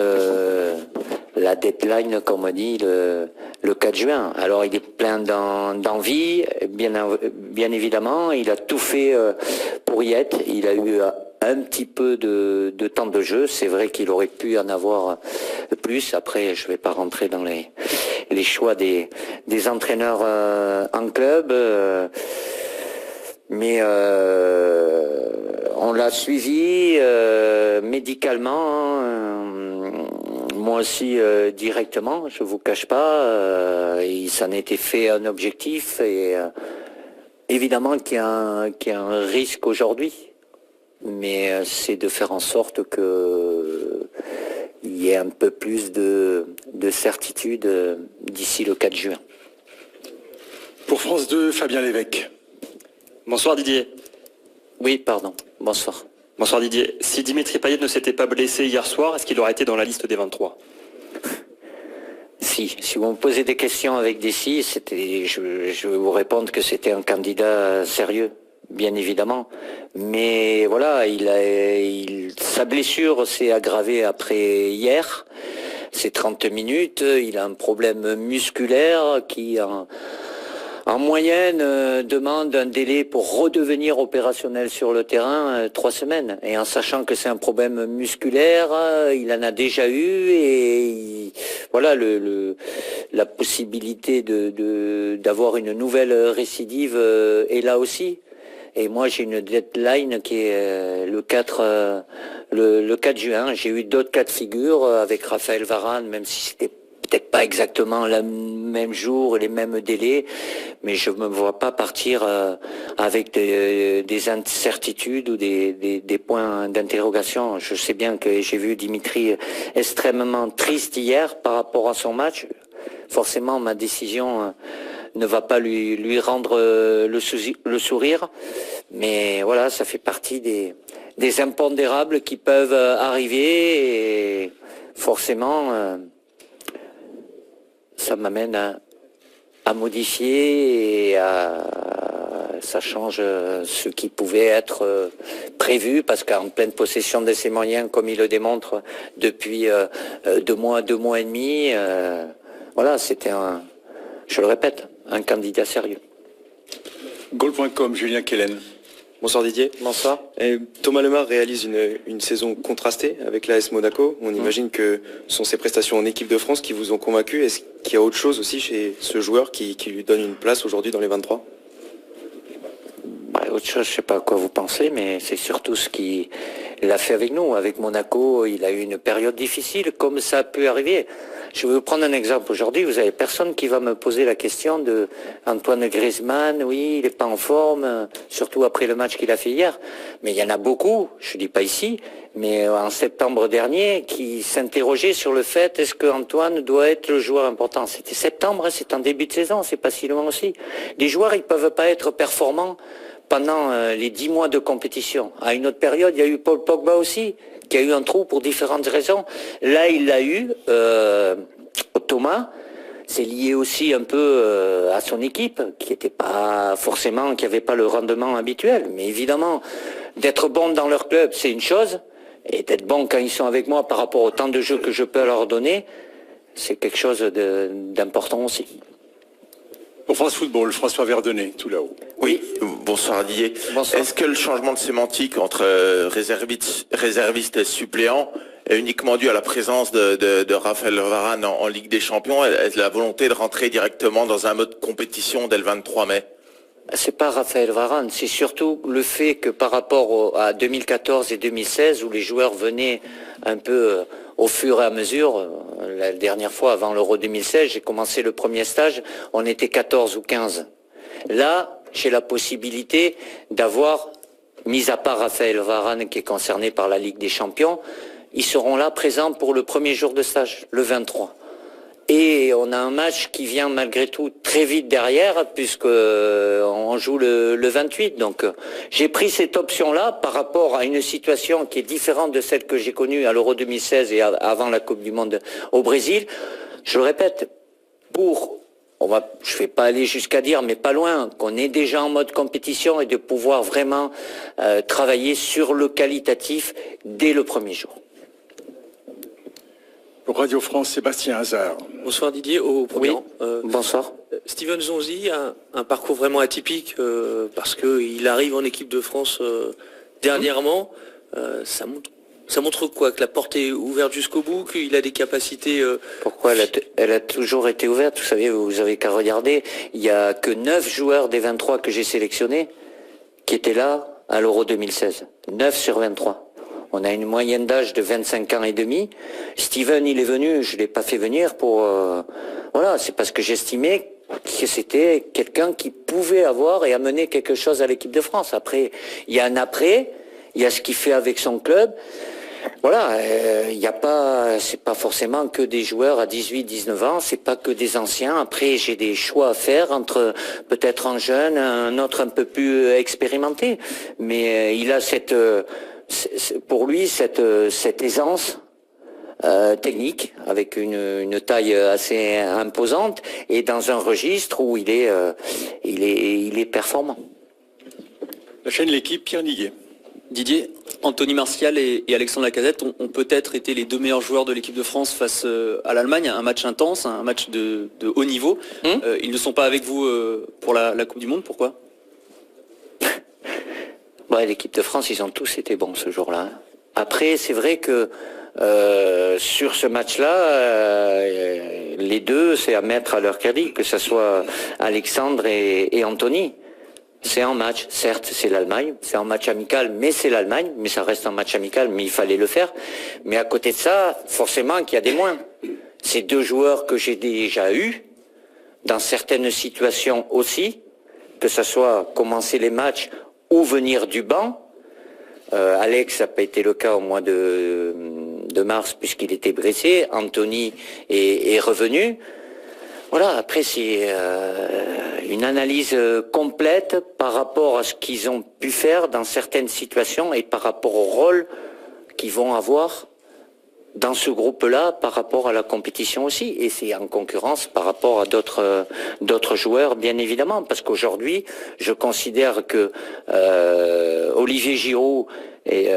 la deadline, comme on dit, le 4 juin. Alors il est plein d'envie, bien évidemment, il a tout fait pour y être, il a eu un petit peu de temps de jeu. C'est vrai qu'il aurait pu en avoir plus. Après, je vais pas rentrer dans les choix des entraîneurs en club. Mais on l'a suivi médicalement, moi aussi directement, je vous cache pas. Il s'en était fait un objectif et évidemment qu'il y a un risque aujourd'hui. Mais c'est de faire en sorte que il y ait un peu plus de certitude d'ici le 4 juin. Pour France 2, Fabien Lévesque. Bonsoir Didier. Oui, pardon. Bonsoir. Bonsoir Didier. Si Dimitri Payet ne s'était pas blessé hier soir, est-ce qu'il aurait été dans la liste des 23? Si vous me posez des questions avec des si, je vais vous répondre que c'était un candidat sérieux. Bien évidemment, mais voilà, sa blessure s'est aggravée après hier, c'est 30 minutes, il a un problème musculaire qui en moyenne demande un délai pour redevenir opérationnel sur le terrain 3 semaines, et en sachant que c'est un problème musculaire, il en a déjà eu, et voilà, la possibilité d'avoir une nouvelle récidive est là aussi. Et moi, j'ai une deadline qui est le 4 juin. J'ai eu d'autres cas de figure avec Raphaël Varane, même si c'était peut-être pas exactement le même jour et les mêmes délais, mais je me vois pas partir avec des incertitudes ou des points d'interrogation. Je sais bien que j'ai vu Dimitri extrêmement triste hier par rapport à son match. Forcément, ma décision ne va pas lui rendre le sourire, mais voilà, ça fait partie des des impondérables qui peuvent arriver et forcément ça m'amène à modifier et ça change ce qui pouvait être prévu parce qu'en pleine possession de ses moyens comme il le démontre depuis 2 mois et demi, voilà, c'était je le répète, un candidat sérieux. Goal.com, Julien Kellen. Bonsoir Didier. Bonsoir. Thomas Lemar réalise une saison contrastée avec l'AS Monaco. On imagine que ce sont ses prestations en équipe de France qui vous ont convaincu. Est-ce qu'il y a autre chose aussi chez ce joueur qui lui donne une place aujourd'hui dans les 23 ? Autre chose, je ne sais pas à quoi vous pensez, mais c'est surtout ce qu'il a fait avec nous. Avec Monaco, il a eu une période difficile, comme ça a pu arriver. Je vais vous prendre un exemple. Aujourd'hui, vous avez personne qui va me poser la question de Antoine Griezmann. Oui, il n'est pas en forme, surtout après le match qu'il a fait hier. Mais il y en a beaucoup, je ne dis pas ici, mais en septembre dernier, qui s'interrogeaient sur le fait est-ce que Antoine doit être le joueur important. C'était septembre, c'est en début de saison, c'est pas si loin aussi. Les joueurs, ils peuvent pas être performants pendant les 10 mois de compétition. À une autre période, il y a eu Paul Pogba aussi, qui a eu un trou pour différentes raisons. Là, il l'a eu, Thomas. C'est lié aussi un peu à son équipe, qui n'était pas forcément, qui n'avait pas le rendement habituel. Mais évidemment, d'être bon dans leur club, c'est une chose. Et d'être bon quand ils sont avec moi par rapport au temps de jeu que je peux leur donner, c'est quelque chose d'important aussi. Pour France Football, François Verdonnet, tout là-haut. Oui, bonsoir Didier. Bonsoir. Est-ce que le changement de sémantique entre réservistes et suppléants est uniquement dû à la présence de Raphaël Varane en Ligue des Champions et la volonté de rentrer directement dans un mode compétition dès le 23 mai ? C'est pas Raphaël Varane, c'est surtout le fait que par rapport à 2014 et 2016 où les joueurs venaient un peu au fur et à mesure, la dernière fois avant l'Euro 2016, j'ai commencé le premier stage, on était 14 ou 15. Là, j'ai la possibilité d'avoir, mis à part Raphaël Varane qui est concerné par la Ligue des Champions, ils seront là présents pour le premier jour de stage, le 23. Et on a un match qui vient malgré tout très vite derrière puisque on joue le 28. Donc j'ai pris cette option-là par rapport à une situation qui est différente de celle que j'ai connue à l'Euro 2016 et avant la Coupe du Monde au Brésil. Je le répète, je vais pas aller jusqu'à dire, mais pas loin, qu'on est déjà en mode compétition et de pouvoir vraiment travailler sur le qualitatif dès le premier jour. Pour Radio France, Sébastien Hazard. Bonsoir Didier, au premier rang. Bonsoir. Steven Zonzi a un parcours vraiment atypique parce qu'il arrive en équipe de France dernièrement. Ça montre quoi? Que la porte est ouverte jusqu'au bout, qu'il a des capacités... Pourquoi elle a toujours été ouverte? Vous savez, vous avez qu'à regarder. Il n'y a que 9 joueurs des 23 que j'ai sélectionnés qui étaient là à l'Euro 2016. 9 sur 23. On a une moyenne d'âge de 25 ans et demi. Steven, il est venu, je ne l'ai pas fait venir pour... voilà, c'est parce que j'estimais que c'était quelqu'un qui pouvait avoir et amener quelque chose à l'équipe de France. Après, il y a un après, il y a ce qu'il fait avec son club. Voilà, il n'y a pas, c'est pas forcément que des joueurs à 18, 19 ans, c'est pas que des anciens. Après, j'ai des choix à faire entre peut-être un jeune, un autre un peu plus expérimenté. Mais il a pour lui cette aisance technique avec une taille assez imposante et dans un registre où il est performant. La chaîne L'équipe, Pierre Niguet. Didier, Anthony Martial et Alexandre Lacazette ont peut-être été les 2 meilleurs joueurs de l'équipe de France face à l'Allemagne, un match intense, un match de haut niveau. Ils ne sont pas avec vous pour la Coupe du Monde, pourquoi? L'équipe de France, ils ont tous été bons ce jour-là. Après, c'est vrai que sur ce match-là, les deux, c'est à mettre à leur crédit, que ce soit Alexandre et Anthony. C'est un match, certes, c'est l'Allemagne, c'est un match amical, mais c'est l'Allemagne, mais ça reste un match amical, mais il fallait le faire. Mais à côté de ça, forcément qu'il y a des moins. Ces 2 joueurs que j'ai déjà eus, dans certaines situations aussi, que ce soit commencer les matchs ou venir du banc. Alex n'a pas été le cas au mois de mars puisqu'il était blessé. Anthony est revenu. Voilà, après c'est une analyse complète par rapport à ce qu'ils ont pu faire dans certaines situations et par rapport au rôle qu'ils vont avoir dans ce groupe-là par rapport à la compétition aussi. Et c'est en concurrence par rapport à d'autres joueurs, bien évidemment. Parce qu'aujourd'hui, je considère que Olivier Giroud et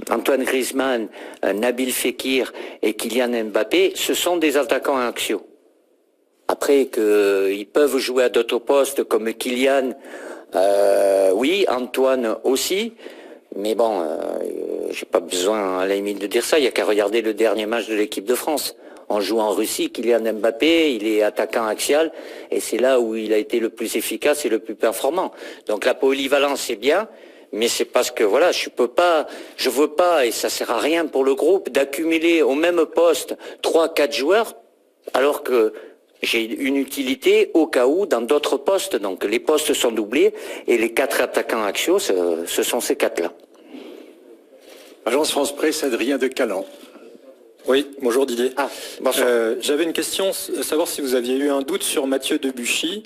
Antoine Griezmann, Nabil Fekir et Kylian Mbappé, ce sont des attaquants axiaux. Après qu'ils peuvent jouer à d'autres postes comme Kylian, oui, Antoine aussi, mais bon, j'ai pas besoin à la limite de dire ça, il n'y a qu'à regarder le dernier match de l'équipe de France. On joue en Russie, Kylian Mbappé, il est attaquant axial, et c'est là où il a été le plus efficace et le plus performant. Donc la polyvalence c'est bien, mais c'est parce que voilà, je veux pas, et ça sert à rien pour le groupe, d'accumuler au même poste 3-4 joueurs, alors que j'ai une utilité au cas où dans d'autres postes. Donc les postes sont doublés et les 4 attaquants axiaux, ce sont ces 4-là. Agence France Presse, Adrien de Calan. Oui, bonjour Didier. Bonsoir. J'avais une question, savoir si vous aviez eu un doute sur Mathieu Debuchy.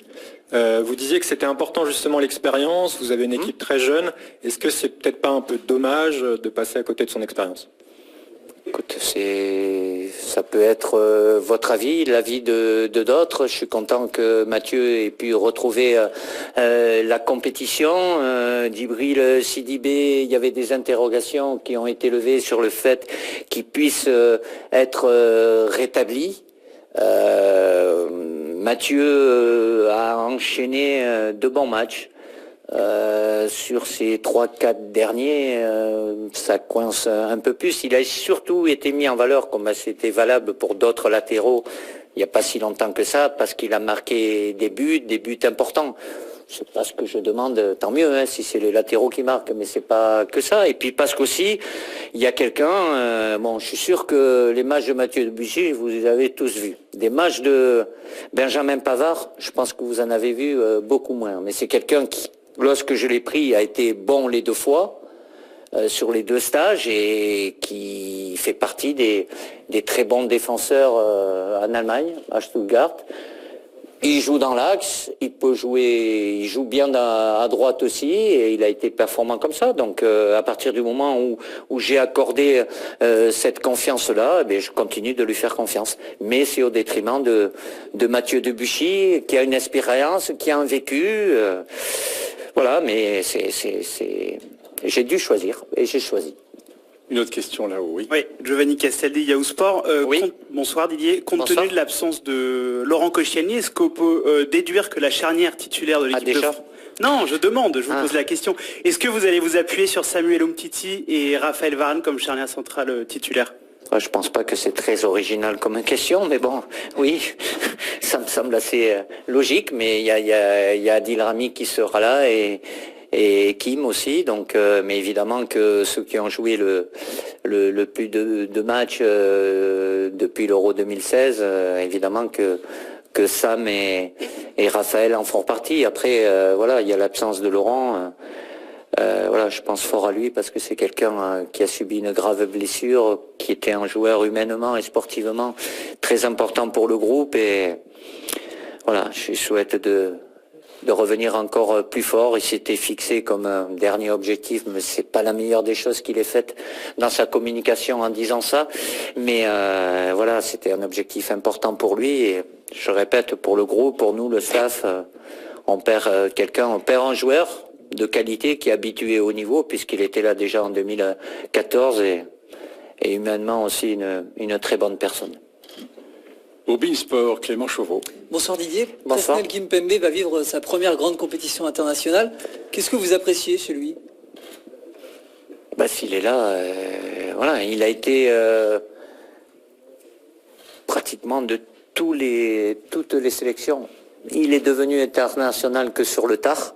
Vous disiez que c'était important justement l'expérience, vous avez une équipe très jeune. Est-ce que c'est peut-être pas un peu dommage de passer à côté de son expérience ? Écoute, ça peut être votre avis, l'avis de d'autres. Je suis content que Mathieu ait pu retrouver la compétition. Djibril Sidibé, il y avait des interrogations qui ont été levées sur le fait qu'il puisse être rétabli. Mathieu a enchaîné de bons matchs. Sur ces 3-4 derniers, ça coince un peu plus. Il a surtout été mis en valeur, comme c'était valable pour d'autres latéraux, il n'y a pas si longtemps que ça, parce qu'il a marqué des buts importants. C'est pas ce que je demande, tant mieux, hein, si c'est les latéraux qui marquent, mais c'est pas que ça. Et puis parce qu'aussi, il y a quelqu'un, je suis sûr que les matchs de Mathieu Debuchy, vous les avez tous vus. Des matchs de Benjamin Pavard, je pense que vous en avez vu beaucoup moins. Mais c'est quelqu'un qui, lorsque je l'ai pris, a été bon les 2 fois sur les 2 stages et qui fait partie des très bons défenseurs en Allemagne, à Stuttgart. Il joue dans l'axe, il joue bien à droite aussi et il a été performant comme ça. Donc à partir du moment où j'ai accordé cette confiance-là, je continue de lui faire confiance. Mais c'est au détriment de Mathieu Debuchy qui a une expérience, qui a un vécu. Voilà, mais j'ai dû choisir et j'ai choisi. Une autre question là-haut, oui. Oui, Giovanni Castaldi, Yahoo Sport. Bonsoir Didier. Compte tenu de l'absence de Laurent Koscielny, est-ce qu'on peut déduire que la charnière titulaire de l'équipe de France... Non, je vous pose la question. Est-ce que vous allez vous appuyer sur Samuel Umtiti et Raphaël Varane comme charnière centrale titulaire ? Je pense pas que c'est très original comme question, mais bon, oui, ça me semble assez logique, mais il y a Adil Rami qui sera là et Kim aussi, donc mais évidemment que ceux qui ont joué le plus de matchs depuis l'Euro 2016, évidemment que Sam et Raphaël en font partie. Après il y a l'absence de Laurent. Je pense fort à lui parce que c'est quelqu'un qui a subi une grave blessure, qui était un joueur humainement et sportivement très important pour le groupe et voilà, je souhaite de revenir encore plus fort. Il s'était fixé comme un dernier objectif, mais c'est pas la meilleure des choses qu'il ait faite dans sa communication en disant ça. Mais c'était un objectif important pour lui et je répète, pour le groupe, pour nous, le staff, on perd un joueur de qualité qui est habitué au niveau puisqu'il était là déjà en 2014 et humainement aussi une très bonne personne. Au Beansport, Clément Chauveau. Bonsoir Didier. Bonsoir. Presnel Kimpembe va vivre sa première grande compétition internationale. Qu'est-ce que vous appréciez chez lui ? S'il est là, il a été pratiquement de toutes les sélections. Il est devenu international que sur le tard,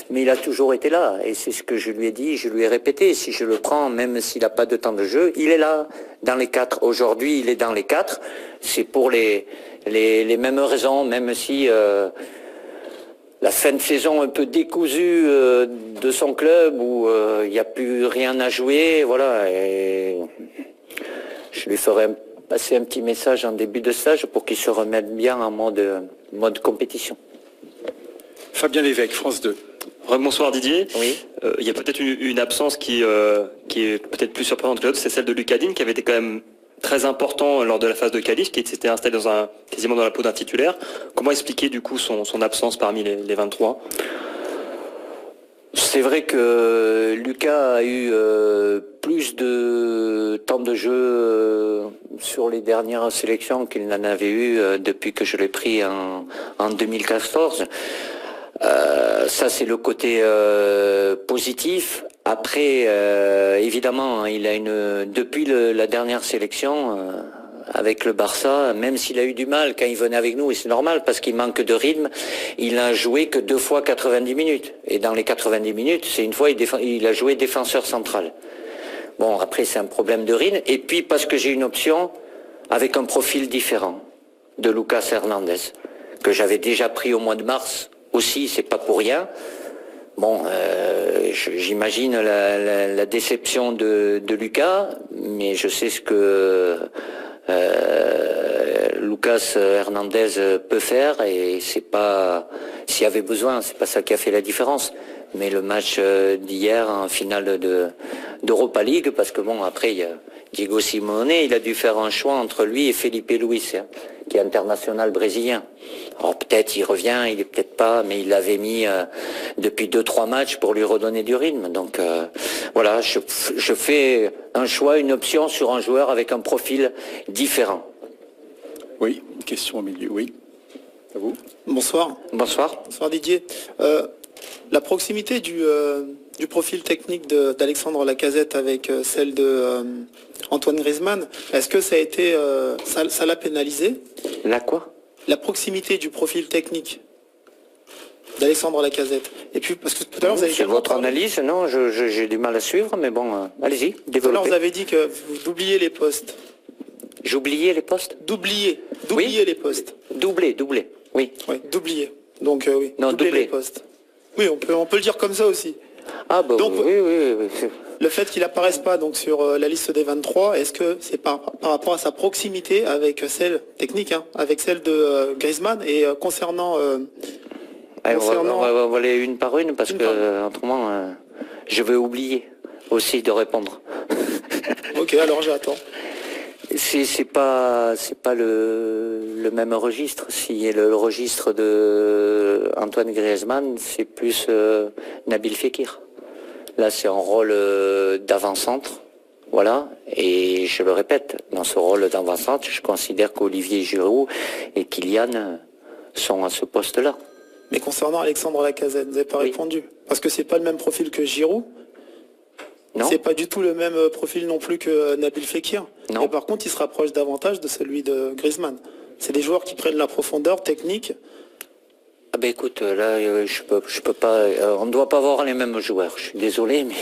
mais il a toujours été là. Et c'est ce que je lui ai dit, je lui ai répété. Si je le prends, même s'il n'a pas de temps de jeu, il est là dans les 4. Aujourd'hui, il est dans les 4. C'est pour les mêmes raisons, même si la fin de saison un peu décousue de son club, où il n'y a plus rien à jouer, voilà. Et je lui ferai passer un petit message en début de stage pour qu'ils se remettent bien en mode compétition. Fabien Lévesque, France 2. Bonsoir Didier. Oui. Il y a peut-être une absence qui est peut-être plus surprenante que l'autre, c'est celle de Lucas Digne qui avait été quand même très important lors de la phase de qualif, qui s'était installé quasiment dans la peau d'un titulaire. Comment expliquer du coup son absence parmi les 23 ? C'est vrai que Lucas a eu plus de temps de jeu sur les dernières sélections qu'il n'en avait eu depuis que je l'ai pris en 2014. Ça c'est le côté positif. Après, évidemment, il a depuis la dernière sélection avec le Barça, même s'il a eu du mal quand il venait avec nous, et c'est normal parce qu'il manque de rythme, il a joué que 2 fois 90 minutes. Et dans les 90 minutes, c'est une fois il a joué défenseur central. Bon, après c'est un problème de rythme. Et puis parce que j'ai une option avec un profil différent de Lucas Hernandez, que j'avais déjà pris au mois de mars aussi, c'est pas pour rien. Bon, j'imagine la déception de Lucas, mais je sais ce que Lucas Hernandez peut faire, et c'est pas, s'il y avait besoin, c'est pas ça qui a fait la différence. Mais le match d'hier en finale d'Europa League, parce que bon, après il y a Diego Simeone, il a dû faire un choix entre lui et Felipe Luis, hein, qui est international brésilien. Alors peut-être il revient, il est peut-être pas, mais il l'avait mis depuis 2-3 matchs pour lui redonner du rythme. Donc voilà, je fais un choix, une option sur un joueur avec un profil différent. Oui, une question au milieu, oui. À vous. Bonsoir. Bonsoir. Bonsoir Didier. La proximité du profil technique d'Alexandre Lacazette avec celle de Antoine Griezmann, est-ce que ça a été ça l'a pénalisé? La quoi? La proximité du profil technique d'Alexandre Lacazette. Et puis parce que tout à l'heure vous avez c'est votre analyse, non? J'ai du mal à suivre, mais bon, allez-y, développez. Tout à l'heure vous avez dit que vous doubliez les postes. J'oubliais les postes? Doubliez oui. Les postes. Doublé, oui. Oui, doublier. Donc oui. Non, doubler les postes. Oui, on peut le dire comme ça aussi. Ah bah donc, oui. Le fait qu'il apparaisse pas donc sur la liste des 23, est-ce que c'est par rapport à sa proximité avec celle technique, hein, avec celle de Griezmann, et concernant on va aller une par une parce que autrement je vais oublier aussi de répondre. Ok, alors j'attends. C'est pas le même registre. Si le registre de Antoine Griezmann, c'est plus Nabil Fekir. Là, c'est un rôle d'avant-centre, voilà. Et je le répète, dans ce rôle d'avant-centre, je considère qu'Olivier Giroud et Kylian sont à ce poste-là. Mais concernant Alexandre Lacazette, vous n'avez pas répondu, parce que c'est pas le même profil que Giroud. Non. C'est pas du tout le même profil non plus que Nabil Fekir. Non. Et par contre, il se rapproche davantage de celui de Griezmann. C'est des joueurs qui prennent la profondeur technique. Ah ben écoute, là, je peux pas. On ne doit pas avoir les mêmes joueurs. Je suis désolé, mais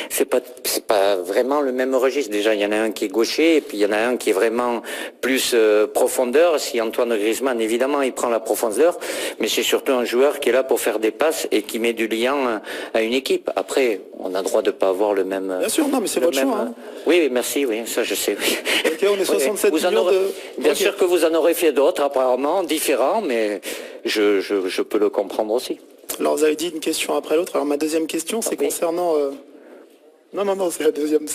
c'est pas vraiment le même registre. Déjà, il y en a un qui est gaucher, et puis il y en a un qui est vraiment plus profondeur. Si Antoine Griezmann, évidemment, il prend la profondeur, mais c'est surtout un joueur qui est là pour faire des passes et qui met du lien à une équipe. Après, on a le droit de pas avoir le même. Bien sûr, non, mais c'est votre choix. Hein. Oui, merci, oui, ça je sais. Oui. Ok, on est 67 millions Bien sûr que vous en aurez fait d'autres, apparemment différents, mais je peux le comprendre aussi. Alors vous avez dit une question après l'autre. Alors ma deuxième question, c'est concernant. Non, c'est la deuxième.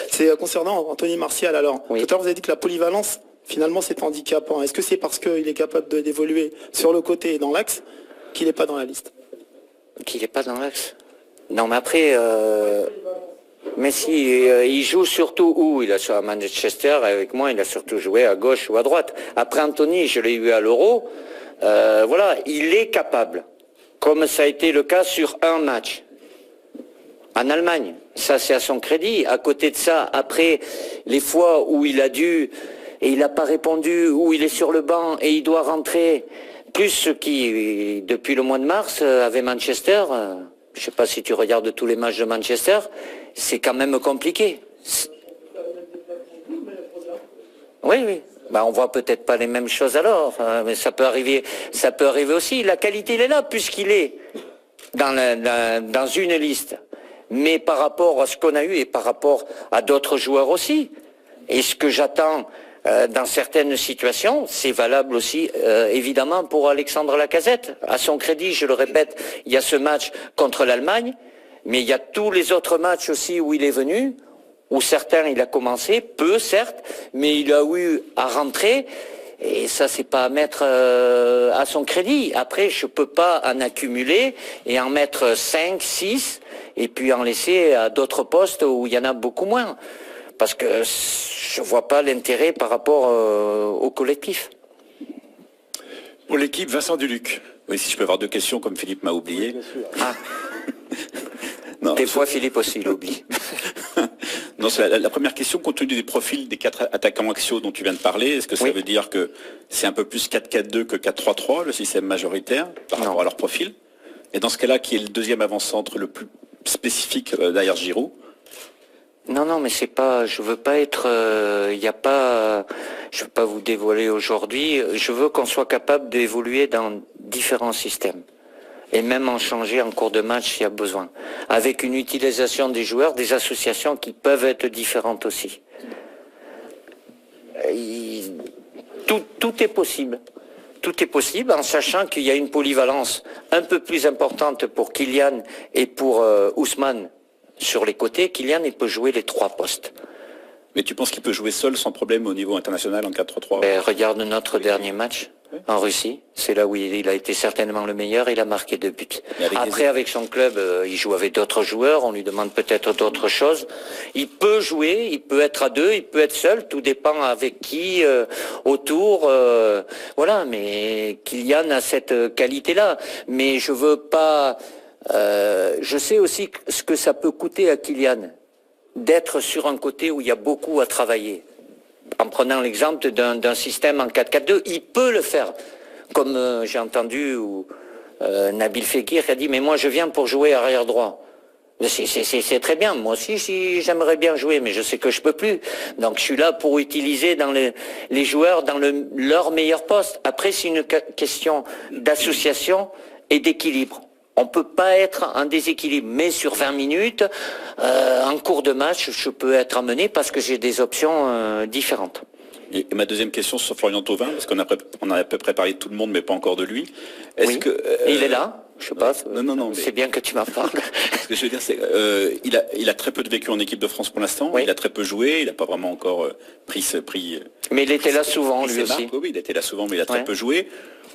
C'est concernant Anthony Martial. Alors, tout à l'heure, vous avez dit que la polyvalence, finalement, c'est handicapant. Est-ce que c'est parce qu'il est capable d'évoluer sur le côté et dans l'axe qu'il n'est pas dans la liste? Qu'il n'est pas dans l'axe? Non, mais après, Messi, il joue surtout où? Il a joué à Manchester, avec moi, il a surtout joué à gauche ou à droite. Après Anthony, je l'ai eu à l'Euro. Voilà, il est capable, comme ça a été le cas sur un match. En Allemagne, ça c'est à son crédit. À côté de ça, après les fois où il a dû et il n'a pas répondu, où il est sur le banc et il doit rentrer, plus ceux qui, depuis le mois de mars, avec Manchester, je ne sais pas si tu regardes tous les matchs de Manchester, c'est quand même compliqué. Oui. Bah, on voit peut-être pas les mêmes choses alors, mais ça peut arriver aussi. La qualité, il est là, puisqu'il est dans une liste. Mais par rapport à ce qu'on a eu et par rapport à d'autres joueurs aussi, Et ce que j'attends dans certaines situations, c'est valable aussi évidemment pour Alexandre Lacazette. À son crédit, je le répète, il y a ce match contre l'Allemagne, mais il y a tous les autres matchs aussi où il est venu, où certains il a commencé, peu certes, mais il a eu à rentrer, et ça c'est pas à mettre à son crédit. Après, je peux pas en accumuler et en mettre 5, 6, et puis en laisser à d'autres postes où il y en a beaucoup moins. Parce que je vois pas l'intérêt par rapport au collectif. Pour l'équipe, Vincent Duluc. Oui, si je peux avoir 2 questions, comme Philippe m'a oublié. Ah. Non, des fois, Philippe aussi l'oublie. Non, c'est la première question, compte tenu des profils des 4 attaquants axiaux dont tu viens de parler, est-ce que ça veut dire que c'est un peu plus 4-4-2 que 4-3-3, le système majoritaire, par rapport à leur profil? Et dans ce cas-là, qui est le deuxième avant-centre le plus spécifique derrière Giroud? Non, mais c'est pas. Je veux pas être. Je veux pas vous dévoiler aujourd'hui. Je veux qu'on soit capable d'évoluer dans différents systèmes et même en changer en cours de match s'il y a besoin, avec une utilisation des joueurs, des associations qui peuvent être différentes aussi. Tout est possible. Tout est possible en sachant qu'il y a une polyvalence un peu plus importante pour Kylian et pour Ousmane. Sur les côtés, Kylian, il peut jouer les 3 postes. Mais tu penses qu'il peut jouer seul sans problème au niveau international en 4-3-3? Regarde notre dernier match en Russie. C'est là où il a été certainement le meilleur. Il a marqué 2 buts. Après, avec son club, il joue avec d'autres joueurs. On lui demande peut-être d'autres choses. Il peut jouer, il peut être à 2, il peut être seul. Tout dépend avec qui, autour. Voilà, mais Kylian a cette qualité-là. Mais je veux pas... je sais aussi ce que ça peut coûter à Kylian d'être sur un côté où il y a beaucoup à travailler. En prenant l'exemple d'un système en 4-4-2, il peut le faire. Comme j'ai entendu Nabil Fekir qui a dit « mais moi je viens pour jouer arrière droit ». C'est très bien, moi aussi si j'aimerais bien jouer, mais je sais que je peux plus. Donc je suis là pour utiliser dans les joueurs dans leur meilleur poste. Après c'est une question d'association et d'équilibre. On ne peut pas être en déséquilibre, mais sur 20 minutes, en cours de match, je peux être amené parce que j'ai des options différentes. Et ma deuxième question sur Florian Thauvin, parce qu'on a à peu près parlé de tout le monde, mais pas encore de lui. Oui. Il est là, je sais pas. Non. C'est bien que tu m'en parles. Ce que je veux dire, c'est il a très peu de vécu en équipe de France pour l'instant. Oui. Il a très peu joué. Il n'a pas vraiment encore pris. Mais il était là souvent, lui aussi. Oui, il était là souvent, mais il a très peu joué.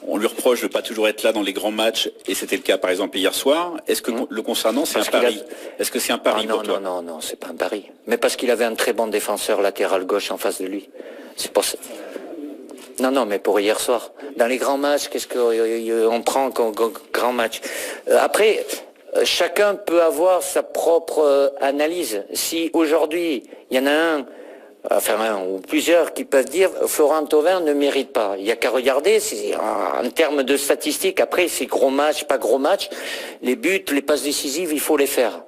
On lui reproche de ne pas toujours être là dans les grands matchs, et c'était le cas par exemple hier soir. Est-ce que le concernant, c'est un pari? Est-ce que c'est un pari pour toi? Non, c'est pas un pari. Mais parce qu'il avait un très bon défenseur latéral gauche en face de lui. C'est pour ça. Non, mais pour hier soir. Dans les grands matchs, qu'est-ce qu'on prend comme grand match? Après, chacun peut avoir sa propre analyse. Si aujourd'hui, il y en a un ou plusieurs qui peuvent dire Florent Thauvin ne mérite pas. Il n'y a qu'à regarder, en termes de statistiques, après c'est gros match, pas gros match, les buts, les passes décisives, il faut les faire.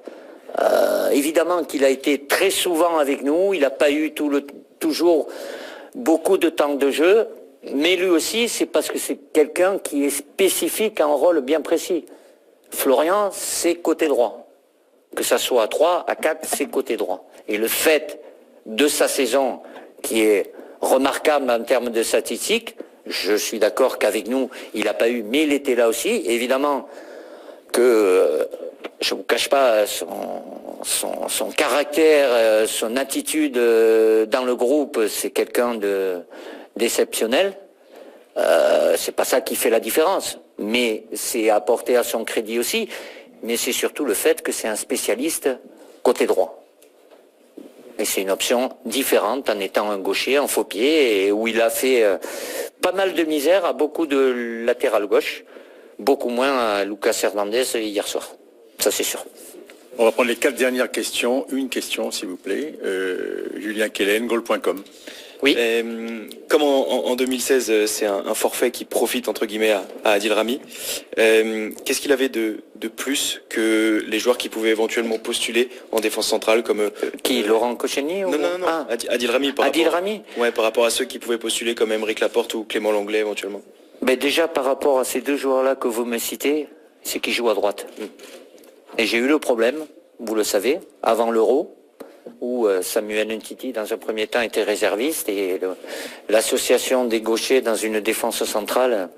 Évidemment qu'il a été très souvent avec nous, il n'a pas eu toujours beaucoup de temps de jeu, mais lui aussi c'est parce que c'est quelqu'un qui est spécifique à un rôle bien précis. Florian, c'est côté droit. Que ça soit à 3, à 4, c'est côté droit. Et le fait de sa saison, qui est remarquable en termes de statistiques, je suis d'accord qu'avec nous, il n'a pas eu, mais il était là aussi. Évidemment que je ne vous cache pas son caractère, son attitude dans le groupe, c'est quelqu'un d'exceptionnel. C'est pas ça qui fait la différence, mais c'est apporté à son crédit aussi. Mais c'est surtout le fait que c'est un spécialiste côté droit. Et c'est une option différente en étant un gaucher, un faux pied, et où il a fait pas mal de misère à beaucoup de latéral gauche, beaucoup moins à Lucas Hernandez hier soir. Ça c'est sûr. On va prendre les 4 dernières questions. Une question s'il vous plaît. Julien Kellen, goal.com. Oui. Comme en 2016, c'est un forfait qui profite entre guillemets à Adil Rami. Qu'est-ce qu'il avait de plus que les joueurs qui pouvaient éventuellement postuler en défense centrale comme Laurent Koscielny ou... Non. Adil Rami. Par rapport à ceux qui pouvaient postuler comme Aymeric Laporte ou Clément Langlais éventuellement. Mais déjà par rapport à ces 2 joueurs-là que vous me citez, c'est qu'ils jouent à droite. Et j'ai eu le problème, vous le savez, avant l'Euro, où Samuel Umtiti, dans un premier temps, était réserviste, et l'association des gauchers dans une défense centrale,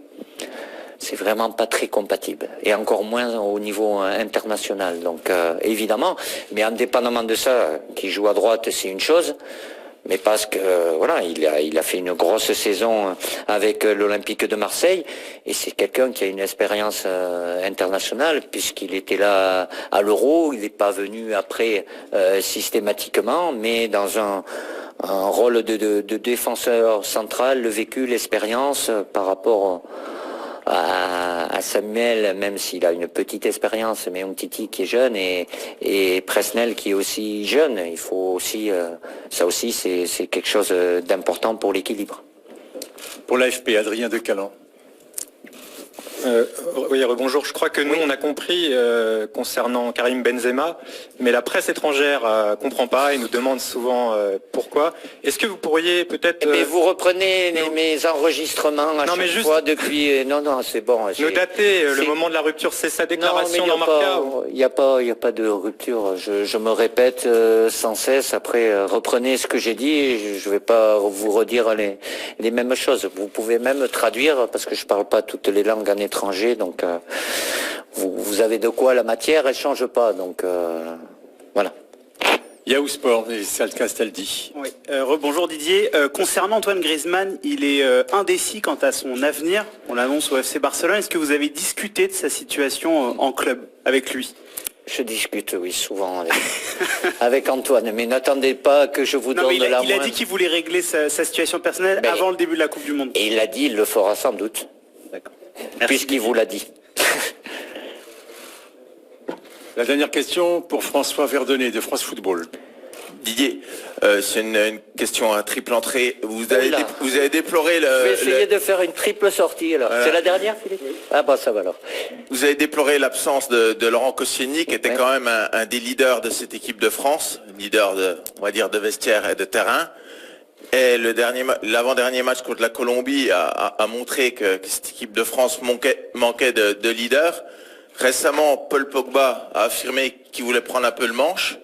c'est vraiment pas très compatible, et encore moins au niveau international. Donc évidemment, mais indépendamment de ça, qui joue à droite, c'est une chose. Mais parce que voilà, il a fait une grosse saison avec l'Olympique de Marseille, et c'est quelqu'un qui a une expérience internationale, puisqu'il était là à l'Euro, il n'est pas venu après systématiquement, mais dans un rôle de défenseur central, le vécu, l'expérience par rapport à Samuel, même s'il a une petite expérience, mais Umtiti qui est jeune, et Presnel qui est aussi jeune. Il faut aussi, ça aussi c'est quelque chose d'important pour l'équilibre. Pour l'AFP, Adrien Decalan. Oui, bonjour. Je crois que nous, on a compris concernant Karim Benzema, mais la presse étrangère comprend pas et nous demande souvent pourquoi. Est-ce que vous pourriez peut-être... Mais vous reprenez mes enregistrements à chaque fois depuis... Non, c'est bon. Nous dater le moment de la rupture, c'est sa déclaration dans Marca. Il n'y a pas de rupture. Je me répète sans cesse. Après, reprenez ce que j'ai dit. Je ne vais pas vous redire les mêmes choses. Vous pouvez même traduire, parce que je ne parle pas toutes les langues en étranger, donc vous avez de quoi, la matière, elle change pas, donc voilà. Yahoo Sport et Sal Castaldi. Oui. Rebonjour Didier. Concernant Antoine Griezmann, il est indécis quant à son avenir. On l'annonce au FC Barcelone. Est-ce que vous avez discuté de sa situation en club avec lui? Je discute, oui, souvent avec Antoine, mais n'attendez pas que je vous donne la moindre... Il a dit qu'il voulait régler sa situation personnelle avant le début de la Coupe du Monde. Et il a dit, il le fera sans doute. D'accord. Puisqu'il vous l'a dit. La dernière question pour François Verdonnet de France Football. Didier, c'est une question à triple entrée. Vous avez déploré le... Je vais essayer de faire une triple sortie alors. C'est la dernière, Philippe? Ah bah ça va alors. Vous avez déploré l'absence de Laurent Koscielny, qui était quand même un des leaders de cette équipe de France, leader on va dire de vestiaire et de terrain. Et l'avant-dernier match contre la Colombie a montré que cette équipe de France manquait de leader. Récemment, Paul Pogba a affirmé qu'il voulait prendre un peu le manche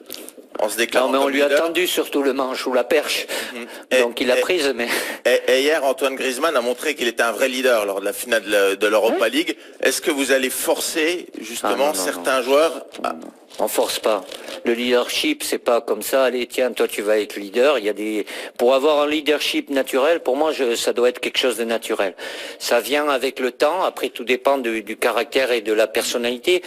en se déclarant. Non, mais on lui a tendu surtout le manche ou la perche. Donc il a prise, mais... Et hier, Antoine Griezmann a montré qu'il était un vrai leader lors de la finale de l'Europa League. Est-ce que vous allez forcer justement certains joueurs On force pas. Le leadership, c'est pas comme ça. Allez, tiens, toi, tu vas être leader. Pour avoir un leadership naturel, pour moi, ça doit être quelque chose de naturel. Ça vient avec le temps. Après, tout dépend du caractère et de la personnalité.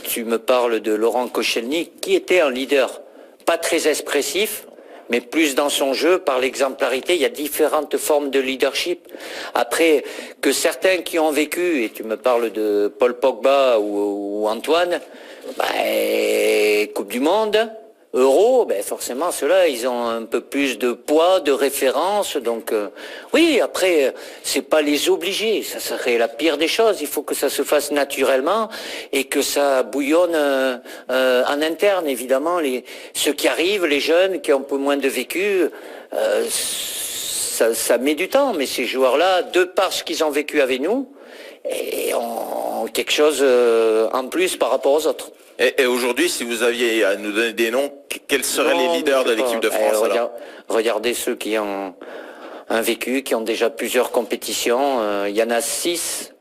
Tu me parles de Laurent Koscielny, qui était un leader, pas très expressif, mais plus dans son jeu, par l'exemplarité. Il y a différentes formes de leadership. Après, que certains qui ont vécu, et tu me parles de Paul Pogba ou Antoine, Coupe du Monde, Euro, forcément ceux-là ils ont un peu plus de poids, de référence, donc oui, après c'est pas les obliger, ça serait la pire des choses. Il faut que ça se fasse naturellement et que ça bouillonne en interne, évidemment. Ceux qui arrivent, les jeunes qui ont un peu moins de vécu, ça met du temps, mais ces joueurs-là, de par ce qu'ils ont vécu avec nous, et ont quelque chose en plus par rapport aux autres. Et aujourd'hui, si vous aviez à nous donner des noms, quels seraient les leaders de l'équipe de France? Regardez ceux qui ont un vécu, qui ont déjà plusieurs compétitions. Il y en a 6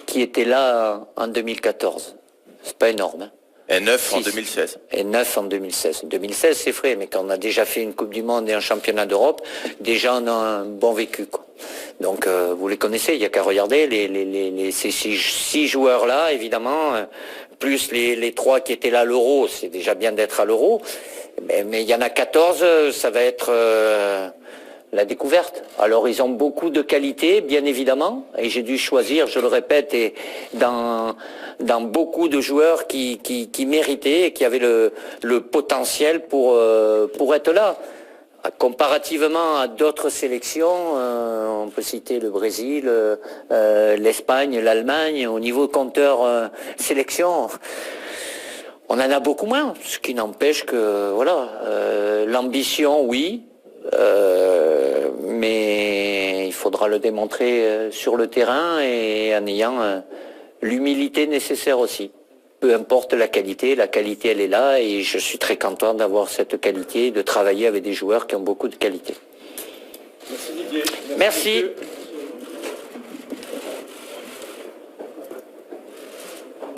qui étaient là en 2014. C'est pas énorme. Hein. Et 9 en 2016. Et 9 en 2016. 2016, c'est frais, mais quand on a déjà fait une Coupe du Monde et un championnat d'Europe, déjà on a un bon vécu, quoi. Donc vous les connaissez, il n'y a qu'à regarder ces 6 joueurs-là, évidemment, plus les 3 qui étaient là à l'Euro, c'est déjà bien d'être à l'Euro, mais il y en a 14, ça va être la découverte. Alors ils ont beaucoup de qualités, bien évidemment, et j'ai dû choisir, je le répète, et dans beaucoup de joueurs qui méritaient et qui avaient le potentiel pour être là. Comparativement à d'autres sélections, on peut citer le Brésil, l'Espagne, l'Allemagne, au niveau compteur sélection, on en a beaucoup moins, ce qui n'empêche que voilà, l'ambition, oui, mais il faudra le démontrer sur le terrain et en ayant l'humilité nécessaire aussi. peu importe la qualité elle est là et je suis très content d'avoir cette qualité, de travailler avec des joueurs qui ont beaucoup de qualité. Merci Didier. Merci.